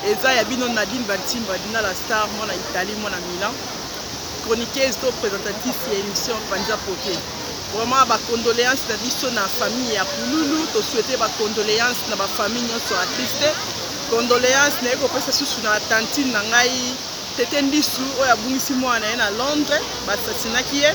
eza ya bino Nadine Bantimba dina la star mwana Italie mwana Milan chroniqueuse to présentatrice ya émission Panza Poté. Vraiment ba condoléances na biso na famille ya Pululu to souhaiter ba condoléances na ba famille nyonso attriste. Condoléances na eko pesa susu na tantine na ngai tete Ndisu oyo abungisi mwana na Londres basasinaki ye.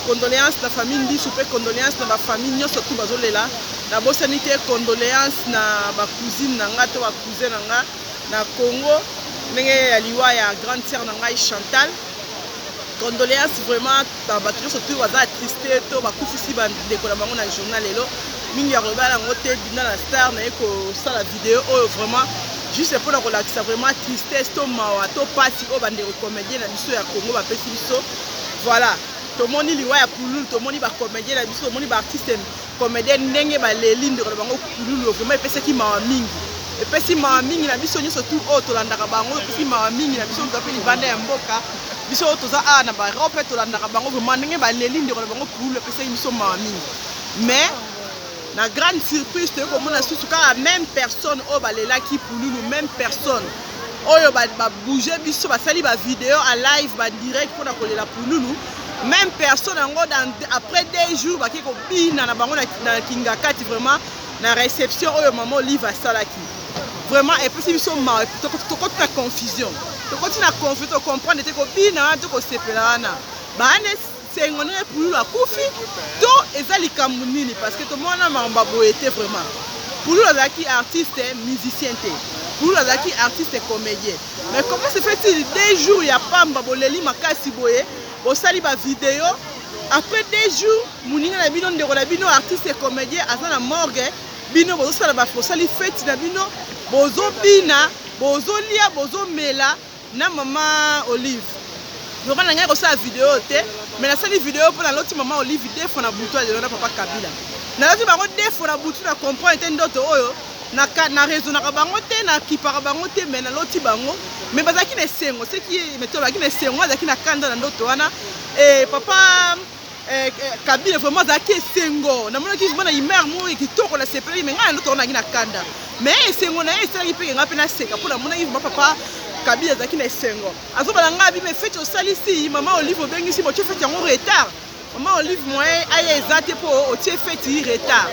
Condoléances na famille Ndisu pe condoléances na ba famille nyonso tu bazolela. Na bosani te condoléances na ba cousine na nga to ba cousin na nga na Congo ndenge ya liwa ya grande sœur na ngai Chantal. Condoléances vraiment dans bato nyonso tu baza attriste to bakufisi bandeko na bango na journal lelo mingi ya kobala yango te dina la star na ye kosala video oyo vraiment juste mpona kolakisa vraiment tristesse to mawa to pasi oyo bandeko comédien na biso ya Congo bapesi biso. Voilà, tomoni liwa ya Pululu, tomoni bacomédien na biso, tomoni baartiste comédien ndenge baleli ndeko na bango Pululu vraiment epesaki mawa mingi. Epesi mawa mingi na biso nyonso tu oyo tolandaka bango, epesi mawa mingi na biso moto ape libanda ya mboka biso oyo toza awa na baro mpe tolandaka bango vraiment ndenge baleli ndeko na bango Pululu epesaki biso mawa mingi. Mais na grande surprise toyei komona susu kaka même personne oyo balelaki Pululu, même personne oyo babouge biso basali bavideo a live badirect mpona kolela Pululu, même personne yango après 2 jours baki kobina na bango na Kingakati vraiment na réception oyo mama Olive asalaki vraiment epesi biso mawa tokoti na confusion tokoti na confusion tocomprendre te kobina wana to kosepela wana baane sengo ndenge Pululu akufi to eza likambo nini parce que tomona makambo boye te vraiment. Pululu azalaki artiste musicien te, Pululu azalaki artiste comédien, mais comment se fait-il 2 jours ya pamba boleli makasi boye bosali bavideo après 2 jours moninga na bino ndeko na bino artiste comédien aza na morgue bino bozosala bosali fete na bino bozobina bozolia bozomela na mama Olive. Donc on a regardé ça vidéo mais la seule vidéo pour l'autre maman Olive des fois na butu de na papa Kabila. Na l'autre bango des fois na butu na comprendre ndoto oyo na raison na bango te na kipara bango te mais na l'autre bango mais bazaki na sengo ce qui est méthode bazaki na sengo bazaki na kanda na ndoto wana et papa Kabila vraiment zaki sengo na mona ki bona imer mo kitoko la sepeli mais ngana ndoto na kanda mais sengo na esala ki pe ngapi na seka pour na mona ki papa Kabila zaki na sengo azobala ngabi me fete osalisi mama Olive obengisi bo fete yango retard mama Olive moye aye ezate po o tie fete retard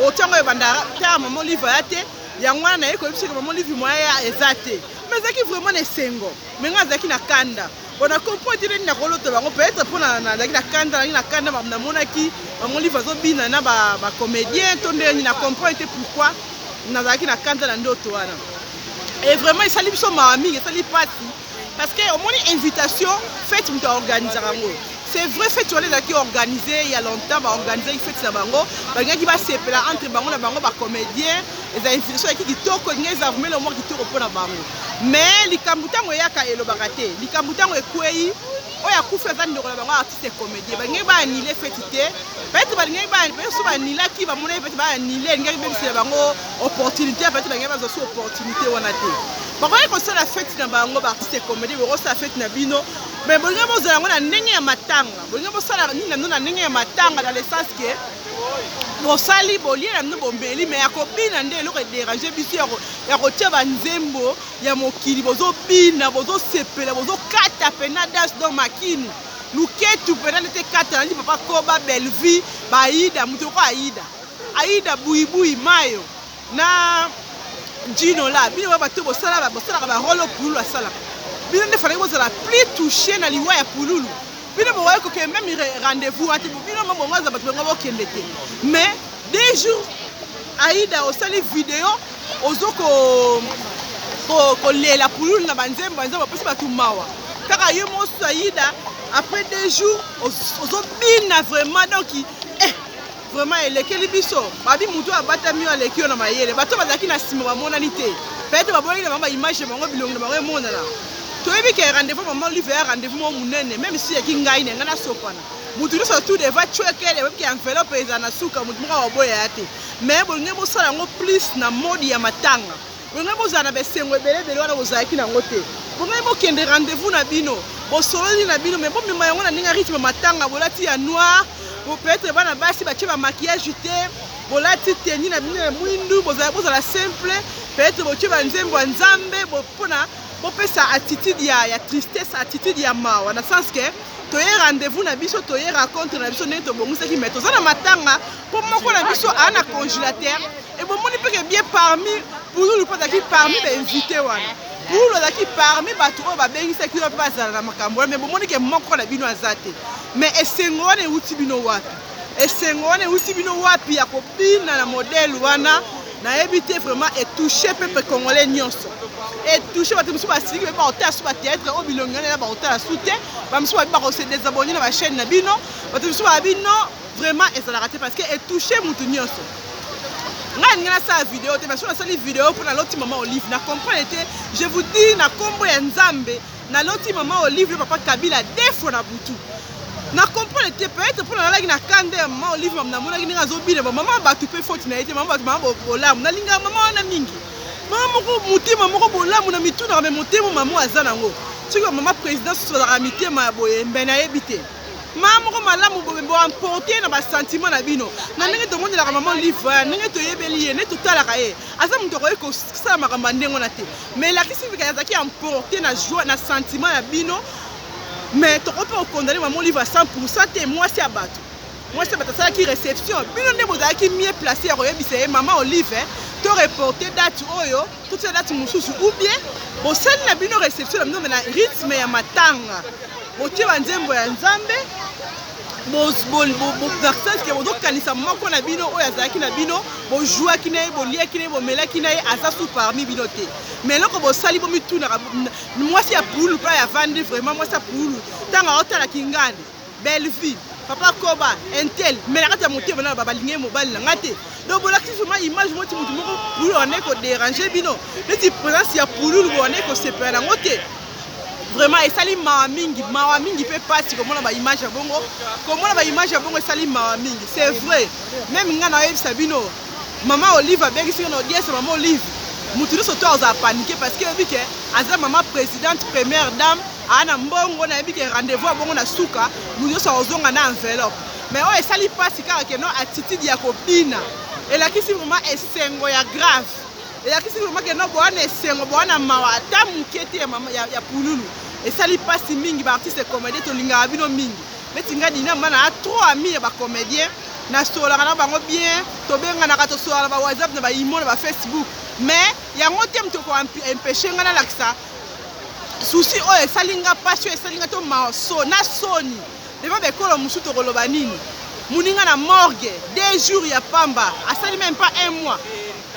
o tango ebanda ta mama Olive ate yango na yeko ebisika mama Olive moye ezate mais zaki vraiment na sengo mais nga zaki na kanda bona comprendre na koloto bango peut-être pona na zaki na kanda na mona ki mama Olive azobina na ba comédien to ndeni na comprendre pourquoi na zaki na kanda na ndoto wana. Et vraiment, il s'allie sur ma amie, il s'allie parti. Parce que au moins invitation, fête nous organiser. C'est vrai, fête qui est organisée il y a longtemps, va organiser une fête à Bango. Qui va s'épeler entre Bango et Bango, comédien. Les invitations qui toquent, les armées, le monde qui tourne pour la Bango. Mais les Kambutan, il y a qu'à le baraté. Les Kambutan, il y a quoi? Il y a coup fait de Bango artiste comédien. Il y a annulé fête. Peut-être que il y a annulé qui va monter, peut-être annulé, il y a une opportunité, peut-être qu'il y a une opportunité. Par contre, quand la fête na bango artiste comédie, on la fête na bino, mais bon ngamo za ngona ndenge ya matanga. Bon ngamo sala ni na ndenge ya matanga dans le sens que bon sali bolie na bombeli mais akobina nde eloko déranger biso ya kotia banzembo ya mokili bozo bina bozo sepela bozo kata penadas dans makini. Luketu penana te kata na papa Koba Belvi Baïda mutoko Aïda Buibui Mayo na Gino là, bino ba bato bosala ba rolo Pululu asala. Bino ne fallait que la plus touché na liwa ya Pululu. Bino bo wako que même rendez-vous ati bino mo ngaza bato ngabo kendete. Mais 2 jours Aïda osali vidéo ozoko ko lela Pululu na banzembo pesi bato mawa. Kaka yo mo Aïda après 2 jours ozobina vraiment donc vraiment elekeli biso babi mutu abata mio aleki na mayele bato bazaki na sima ba monani te peut-être babongi na mama image bango bilongo na bango mona la toyebi ke rendez-vous maman Olive rendez-vous mo munene même si yaki ngai ne ngana sopana mutu so tout deva chwekele même ki enveloppe ezana suka mutu mo wa boya ate mais bonge bo sala ngo plus na modi ya matanga bonge bo zana besengo ebele wana bozaki na ngote bonge bo kende rendez-vous na bino bo sololi na bino mais bo mema yango na ninga rythme matanga bolati ya noir. Peut-être bana basi ba maquillage te bolati tenue na bino mwindu bozala simple peut-être botie banzembo ya nzambe mpona bopesa attitude ya tristesse, attitude ya mawa na sens que toye rendez-vous na biso toye rencontre na biso ndenge tobongisaki mais toza na matanga mpo moko na biso aa na congélateur et bomoni mpeke bien parmi pululu mpo azalaki parmi bainvité wana pululu azalaki parmi bato oyo babengisaki oyo mpe bazala na makambo wana mais bomoni ke moko na bino aza te mais esengo wana euti bino wapi esengo wana euti bino wapi ya kobina na modele wana nayebi te vraiment etouche peuple congolais nyonso etouche bato mosusu basiliki mpe baotala su bateatre oyo bilongi wana baotala su te bamosusu babi bakose désabonne na bachaîne na bino bato mosusu babi non vraiment ezalaka te parce que etouche motu nyonso ngai alingi nasala video te parce que nasali video mpona loti mama Olive na comprendre te je vous dis na nkombo ya nzambe na loti mama Olive le papa Kabila defo na butu na comprendre te peut-être mpona nalaki na kande ya mama Olive namonaki ndenge azobina bamama bato mpe foti na ye te mama bato mama bolamu nalingaka mama wana mingi mama moko motema moko bolamu na mitunaka me motema mama aza nango soki mama président soso bazalaka mitema ya boyembe nayebi te mama moko malamu boemporte na basentiment na bino na ndenge tomondelaka mama Olive ya ndenge toyebeli ye ndenge totalaka ye aza moto akoki kosala makambo ya ndenge wana te mais elakisi mpe azalaki emporte na joie na sentiment ya bino mais tokoki mpe okondane mama Olive à 100% te mwasi ya bato mwasi ya bato asalaki réception bino nde bozalaki mieux placé ya koyebisa ye mama Olive to reporte date oyo totia date mosusu ou bien bosali na bino réception na bino me na rythme ya matanga botie banzembo ya nzambe bozarsake bozokanisa moko na bino oyo azalaki na bino bojwaki na ye boliaki na ye bomelaki na ye aza su parmi bino te mais eloko bosali bomitunaka mwasi ya pululu mpa ya vandi vraiment mwasi ya pululu ntango aotalaki ngani Belleville papa Koba intel mais na kati ya motema na babalingi ye mobali na nga te donc bolakisi vraiment image moti motu moko pululu wana kodérange bino neti présence ya pululu wana kosepela nango te vraiment esali mawa mingi mpe pasi komona baimage ya bongo komona baimage ya bongo esali mawa mingi c'est vrai même nga naoyebisa bino mama Olive abengisi na audience mama Olive mutu nyonso to azala panike parce que oyebi ke aza mama présidente première dame aa na mbongo nayebi ke rendez-vous ya bongo na suka mutu nyonso akozonga na enveloppe mais oyo esali pasi kaka ke no attitude ya kobina elakisi vraiment esengo ya grave elakisi vraiment ke no bowana esengo bowana mawa ata moke te ya pululu esali pasi mingi baartiste comédien tolingaka bino mingi neti nga dina mana a trop ami ya bacomédien nasolaka na bango bien tobenganaka tosolaka na bawhatsapp na baimo na bafacebook mais yango te moto koempêche nga nalakisa susi oyo esali nga pasi oyo esali nga to maso na soni dema bekolo mosusu tokoloba nini moninga na morgue 2 jours ya pamba asali même pas 1 mois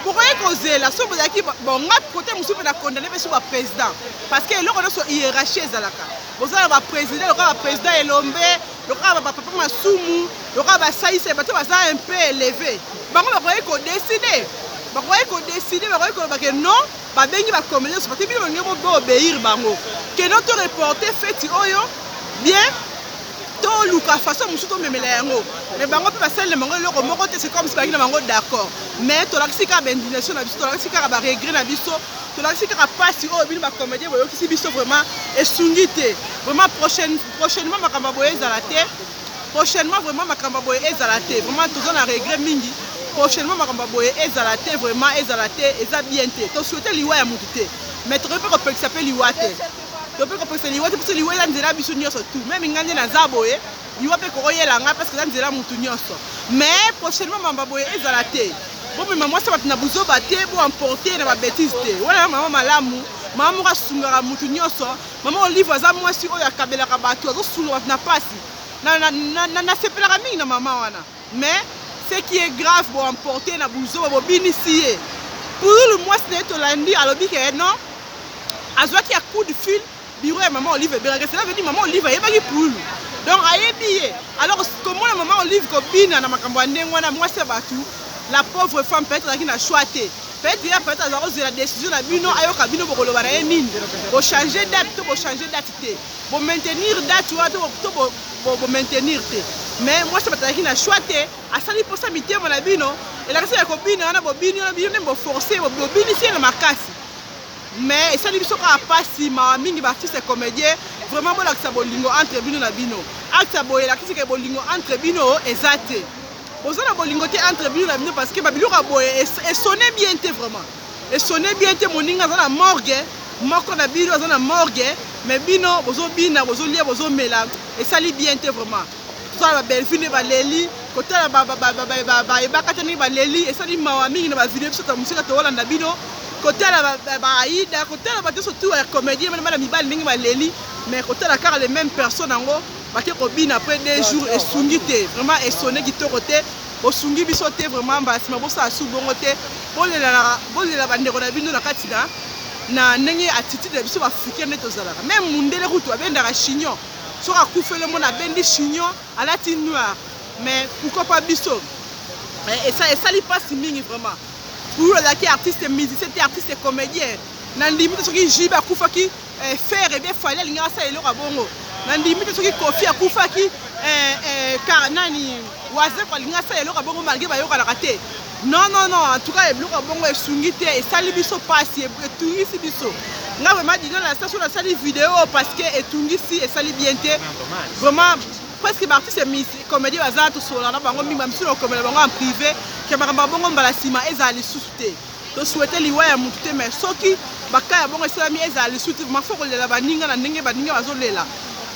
bokoki kozela so bozalaki bonga kote mosusu mpe na condamne mpe so baprésident parce que eloko nyonso hiérarchie ezalaka bozala baprésident lokola baprésident elombe lokola bapapa masumu lokola basaise bato baza un peu élevé bango bakoki kodécide bakoki koloba ke non babengi bacomédien nyonso parce que bino balingi boobéir bango ke no to reporte feti oyo bien toluka façon mosusu tomemela yango mais bango mpe basalele bango eloko moko te c'est comme si bangi na bango d'accord mais tolakisi kaka baindignation na biso tolakisi kaka baregret na biso tolakisi kaka pasi oyo bino bacomédien boyokisi biso vraiment esungi te vraiment prochainement makambo ya boye ezala te prochainement vraiment makambo ya boye ezala te vraiment toza na regret mingi prochainement makambo ya boye ezala te vraiment ezala te eza bien te tosouhaite liwa ya motu te mais tokoki mpe kopekisa mpe liwa te tope kopekisa liwa te mposo liwa eza nzela biso nyonso tout même nga nde naza boye liwa mpe kokoyelanga parce que eza nzela motu nyonso mais prochainement makambo ya boye ezala te bomema mwasi bato na buzoba te boemporte na babétise te wana mama malamu mama moko asungaka motu nyonso mama Olive aza mwasi oyo akabelaka bato azosunga bato na pasi nasepelaka mingi na mama wana mais ce qui est grave boemporte na buzoba bobinisi ye pululu mwasi na ye tolandi alobi ke non azwaki ya coup de fil bureau ya mama Olive ebengaka cela veut dire mama Olive ayebaki pululu donc ayebi ye alors komona mama Olive kobina na makambo ya ndenge wana mwasi ya bato la pauvre femme peut-être azalaki na choix te peut-être azala kozela décision na bino ayoka bino bokoloba na ye nini bochange date to bochange date te bomaintenir date wana to bomaintenir te mais mwasi bato azalaki na choix te asali mposa mitema na bino elakisi ya kobina wana bobini wana bino nde boforce bobinisi ye na makasi mais esali biso kaka pasi mawa mingi baartiste comédien vraiment bolakisa bolingo entre bino na bino acte ya boye elakisi ke bolingo entre bino eza te boza na bolingo te entre bino na bino parce que babiloko ya boye esone bien te vraiment et sonné bien te moninga za na morgue moko na bino za na morgue mais bino bozo bina bozo lia bozo mela et sali bien te vraiment ça ba belfine ba leli kotala ba katani ba leli et sali mawa mingi na ba vidéo biso ta musika to Holanda bino kotala ba aida kotala ba surtout ya comédien même na mibali mingi ba leli mais kotala car les mêmes personnes ngo bake ko bina après 2 jours et sungite vraiment et sonné qui to côté osungi biso te vraiment basima bosa asu bongo te bolela bandeko na bino na kati na ndenge attitude ya biso baafricaine tozalaka même mundele kutu abendaka chignon soki akufele mona abendi chignon alati noir mais pourquoi pas biso esali mpasi mingi vraiment pour azalaki artiste musicien te artiste comédien na ndimi te soki jibe akufaki faire bien fali alingaka asala eloko ya bongo na ndimi te soki kofi akufaki nani wazeko alingi asala eloko ya bongo malgré bayokanaka te non en tout cas eloko ya bongo esungi te esali biso pasi etungisi biso nga vraiment dina na station nasali vidéo parce que etungisi esali bien te vraiment presque baartiste comédie baza tosola na bango mingi bamisu na okomela bango en privé ke makambo ya bongo mbala nsima ezala lisusu te tosouhaite liwa ya motu te mais soki baka ya bongo esalami ezala lisusu te vraiment fo kolela baninga na ndenge baninga bazolela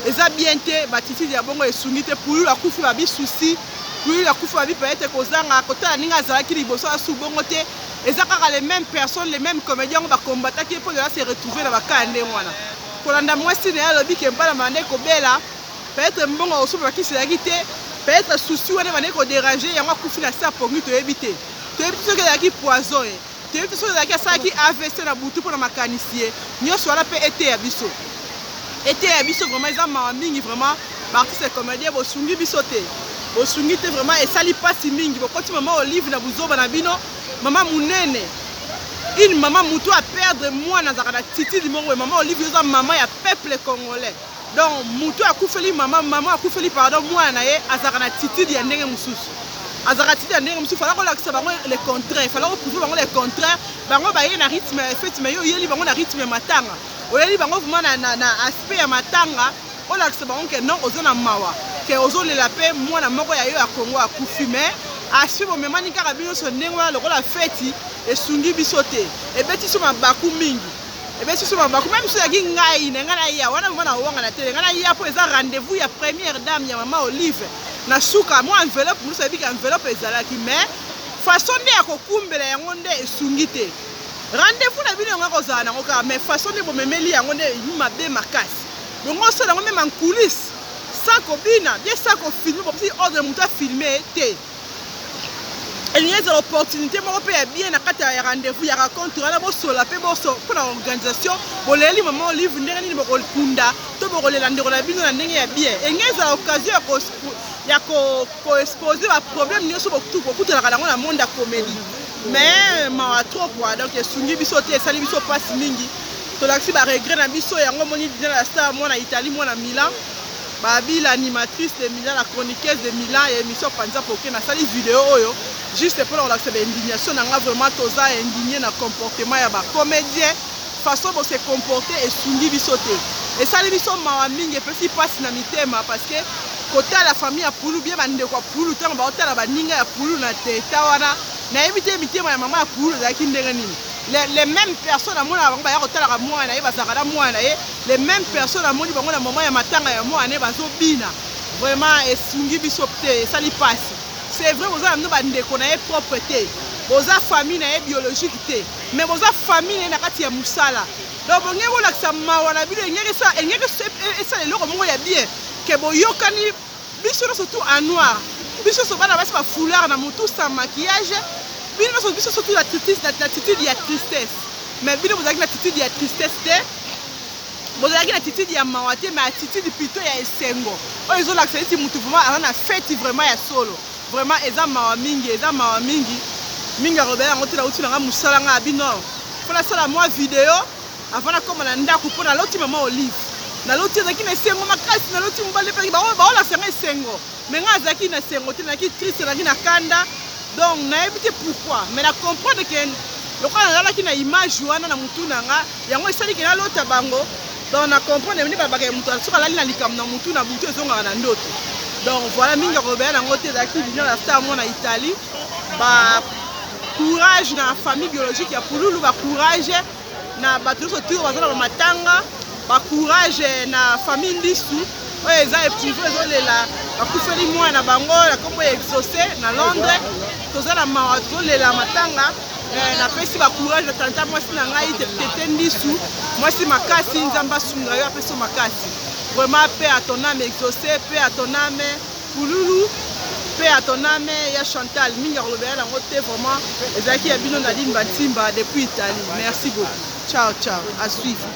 eza bien te batitide ya bongo esungi te pululu akufi babi susi pululu akufi babi peut-être kozanga kotala ninga azalaki liboso asu bongo te eza kaka les mêmes personnes les mêmes comédiens ngo bakombataki mpo eza se retrouver na baka ya ndenge wana kolanda mwasi na ye alobi ke mbala mande kobela peut-être mbongo osomo bakiselaki te peut-être susi wana bande kodérange yango akufi na se apongi toyebi te toyebi te soki ezalaki poison ye toyebi te soki ezalaki asalaki AVC na butu mpo na makanisi ye nyonso wana mpe ete ya biso vraiment eza mawa mingi vraiment baartiste comédien bosungi biso te bosungi te vraiment esali mpasi mingi bokoti mama Olive na buzoba na bino mama munene une maman mutu a perdre mwana azalaka na titidi mongo mama Olive eza mama ya peuple congolais donc mutu akufeli mama akufeli pardon mwana na ye azalaka na titidi ya ndenge mosusu azalaka titidi ya ndenge mosusu fala kolakisa bango le contraire fala koprouve bango le contraire bango baye na rythme ya fete mais yo oyeli bango na rythme ya matanga oyeli bango vraiment na aspect ya matanga olakisa bango ke non ozo na mawa ke ozolela mpe mwana moko ya yo ya Congo akufi mais aspect bomemani kaka bino so ndenge wana lokola feti esungi biso te ebeti so mabaku mingi ebeti so mabaku même so yaki ngai na ngai na ya wana mwana wanga na tele ngai na ya po eza rendez-vous ya première dame ya mama Olive na suka mo enveloppe muso ebika enveloppe ezalaki mais façon nde ya kokumbela yango nde esungi te rendez-vous na bino yango kozala nango kaka mais façon nde bomemeli yango nde mabe makasi bongo osala yango même en coulisse sans kobina bien sans kofilme bosi ordre moto afilme te elingi ezala opportunité moko mpe ya bien na kati ya rendez-vous ya racontre wana bosola mpe mpona organisation boleli mama Olive ndenge nini bokokunda to bokolela ndeko na bino na ndenge ya bien elingi ezala occasion ya koexpose baproblème nyonso bokutanaka nango na monde ya comédie mais mawa trop kwa donc esungi biso te esali biso mpasi mingi tolakisi baregret na biso yango moni dina la star mwana Italie mwana Milan babi l'animatrice de Milan la chroniqueuse de Milan et émission Panza Poké na sali vidéo oyo juste pour relaxer l'indignation nanga vraiment toza indigné na comportement ya ba comédien façon de se comporter et sungi biso te et sali biso mawa mingi epesi pasi na mitema parce que côté la famille ya pulu bien bandeko ya pulu ntango baotala baninga ya pulu na teta wana nayebi te mitema ya mama ya pulu ezalaki ndenge nini les mêmes personnes amona bango baya kotalaka mwana ye bazalaka na mwana ye les mêmes personnes amoni bango na mama ya matanga ya mwana ye bazobina vraiment esungi biso te esali pasi c'est vrai boza na bino bandeko na ye propre te boza famille na ye biologique te mais boza famille na ye na kati ya mosala donc bongeki bolakisa mawa na bino engeki esala eloko moko ya bien ke boyokani biso nyonso tout en noir biso nyonso bana basi bafoulard na motu sans maquillage bino nyonso biso surtout la attitude ya tristesse mais bino bozalaki na attitude ya tristesse te bozalaki na attitude ya mawa te mais attitude plutôt ya esengo oyo ezolakisa neti motu vraiment aza na fete vraiment ya solo vraiment eza mawa mingi mingi akobela yango te nauti nanga mosala nga bino mpo nasala mwa video avant nakoma na ndako mpo naloti mama Olive naloti ezalaki na esengo makasi naloti mobali mpe baolakisa nga esengo mais nga azalaki na esengo te nalaki triste ezalaki na kanda donc nayebi te pourquoi mais na comprendre ke lokola nazalaki na image wana na mutu na nga yango esaliki nalota bango donc na comprendre nini babaka moto soki alali na likambo na mutu na butu ezongaka na ndoto donc voilà mingi akobela nango te ezalaki vision la star mwana Italie courage na famille biologique ya Pululu, ba courage na bato soto bazala ba matanga, ba courage na famille Ndisu oyo eza éprouvé ezolela bakufeli mwana bango na kombo exaucé na Londres tozala mawa tozolela matanga napesi ba courage na tanta mwasi na ngai tete Ndisu mwasi makasi nzamba sunga yo apeso makasi vraiment paix à ton âme exaucé, paix à ton âme Pululu, paix à ton âme ya Chantal mingi akolobela yango te vraiment ezalaki ya bino Nadine Batimba depuis Italie. Merci beaucoup. Ciao ciao, à suivre.